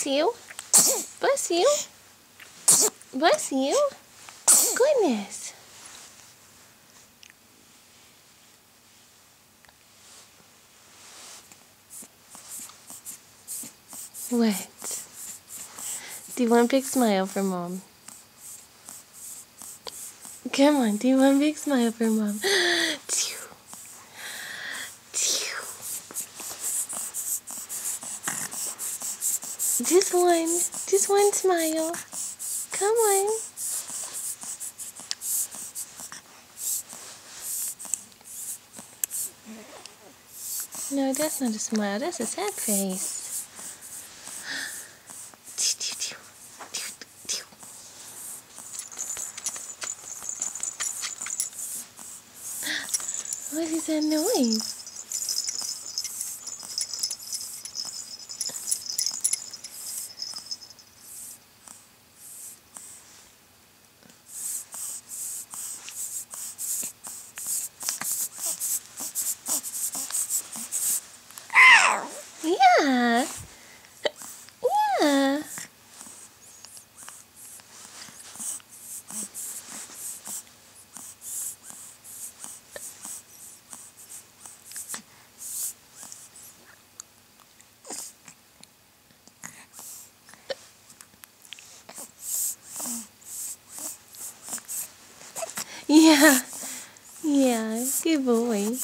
you. Bless you. Bless you. Goodness. What? Do one big smile for Mom. Come on, do one big smile for Mom. Just one smile. Come on. No, that's not a smile, that's a sad face. What is that noise? Yeah. Yeah. Yeah. Yeah. Good boy.